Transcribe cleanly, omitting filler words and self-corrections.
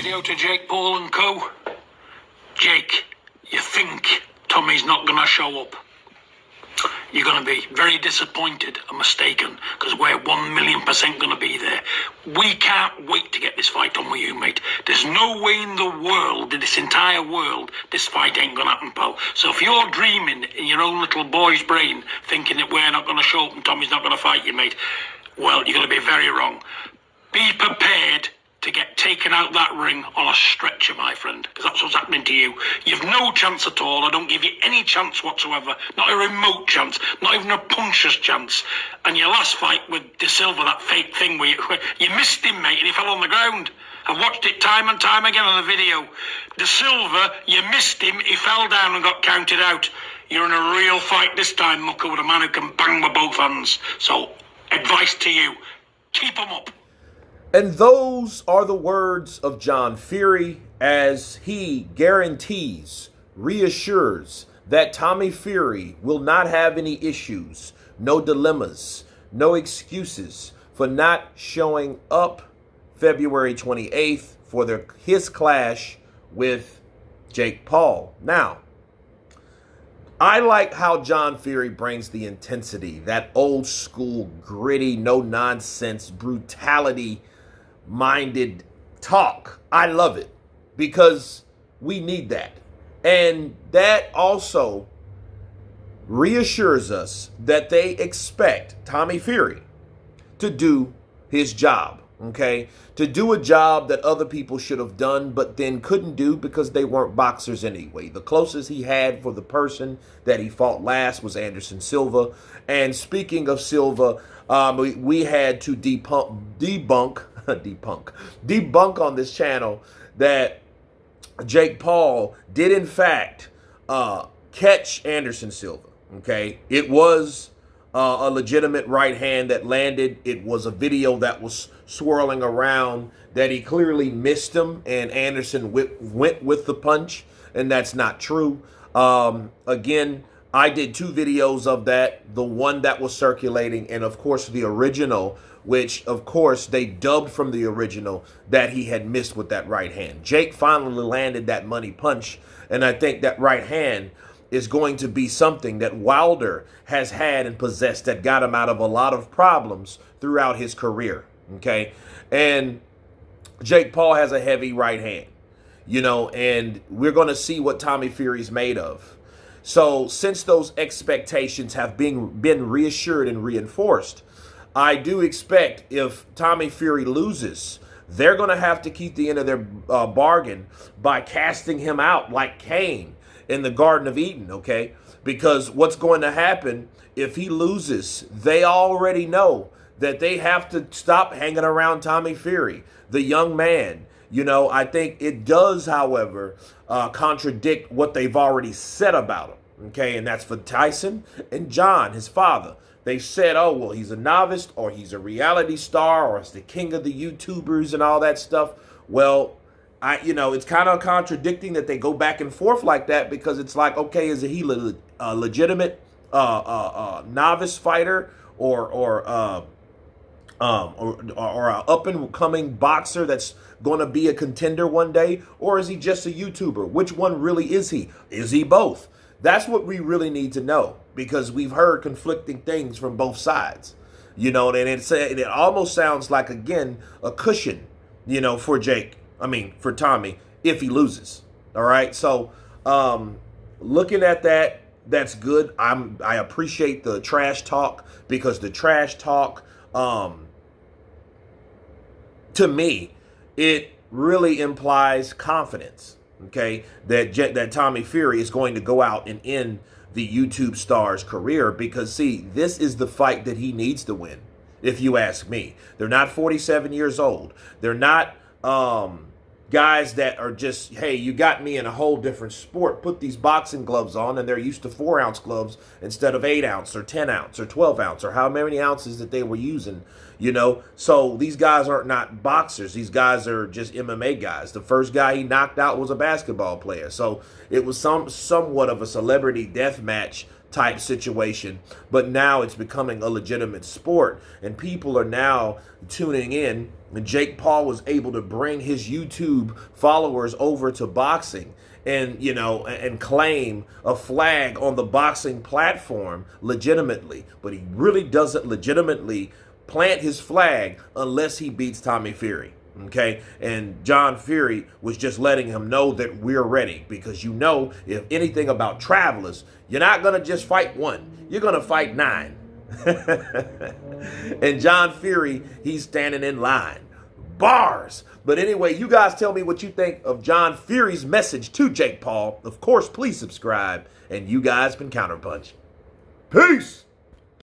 video to Jake Paul and co. Jake, you think Tommy's not going to show up? You're going to be very disappointed and mistaken, because we're 1,000,000% going to be there. We can't wait to get this fight on with you, mate. There's no way in the world, in this entire world, this fight ain't going to happen, pal. So if you're dreaming in your own little boy's brain, thinking that we're not going to show up and Tommy's not going to fight you, mate, well, you're going to be very wrong. Be prepared to get taken out that ring on a stretcher, my friend, because that's what's happening to you. You've no chance at all. I don't give you any chance whatsoever, not a remote chance, not even a puncher's chance. And your last fight with De Silva, that fake thing where you missed him, mate, and he fell on the ground. I've watched it time and time again on the video. De Silva, you missed him, he fell down and got counted out. You're in a real fight this time, mucker, with a man who can bang with both hands. So, advice to you, keep him up. And those are the words of John Fury as he guarantees, reassures that Tommy Fury will not have any issues, no dilemmas, no excuses for not showing up February 28th for his clash with Jake Paul. Now, I like how John Fury brings the intensity, that old school, gritty, no nonsense, brutality minded talk. I love it because we need that. And that also reassures us that they expect Tommy Fury to do his job, okay? To do a job that other people should have done but then couldn't do because they weren't boxers anyway. The closest he had for the person that he fought last was Anderson Silva. And speaking of Silva, we had to debunk on this channel that Jake Paul did in fact catch Anderson Silva. Okay, it was a legitimate right hand that landed. It was a video that was swirling around that he clearly missed him and Anderson went with the punch, and that's not true. Again, I did two videos of that, the one that was circulating and of course the original, which of course they dubbed from the original that he had missed with that right hand. Jake finally landed that money punch, and I think that right hand is going to be something that Wilder has had and possessed that got him out of a lot of problems throughout his career, okay? And Jake Paul has a heavy right hand, you know, and we're going to see what Tommy Fury's made of. So since those expectations have been reassured and reinforced, I do expect if Tommy Fury loses, they're going to have to keep the end of their bargain by casting him out like Cain in the Garden of Eden, okay? Because what's going to happen if he loses, they already know that they have to stop hanging around Tommy Fury, the young man. You know, I think it does, however, contradict what they've already said about him, okay? And that's for Tyson and John, his father. They said, oh, well, he's a novice or he's a reality star or he's the king of the YouTubers and all that stuff. Well, it's kind of contradicting that they go back and forth like that, because it's like, okay, is he a legitimate novice fighter or an up-and-coming boxer that's going to be a contender one day? Or is he just a YouTuber? Which one really is he? Is he both? That's what we really need to know, because we've heard conflicting things from both sides, you know, and it almost sounds like, again, a cushion, you know, for Tommy, if he loses. All right. So looking at that, that's good. I appreciate the trash talk, because the trash talk, to me, it really implies confidence. Okay, that Tommy Fury is going to go out and end the YouTube star's career, because, see, this is the fight that he needs to win, if you ask me. They're not 47 years old. They're not guys that are just, hey, you got me in a whole different sport. Put these boxing gloves on, and they're used to 4-ounce gloves instead of 8-ounce or 10-ounce or 12-ounce or how many ounces that they were using, you know. So these guys are not boxers. These guys are just MMA guys. The first guy he knocked out was a basketball player. So it was somewhat of a celebrity death match type situation, but now it's becoming a legitimate sport, and people are now tuning in. And Jake Paul was able to bring his YouTube followers over to boxing, and and claim a flag on the boxing platform legitimately, but he really doesn't legitimately plant his flag unless he beats Tommy Fury. Okay, and John Fury was just letting him know that we're ready, because if anything about travelers, you're not gonna just fight one, you're gonna fight 9. And John Fury, he's standing in line. Bars. But anyway, you guys tell me what you think of John Fury's message to Jake Paul. Of course, please subscribe, and you guys can counterpunch. Peace.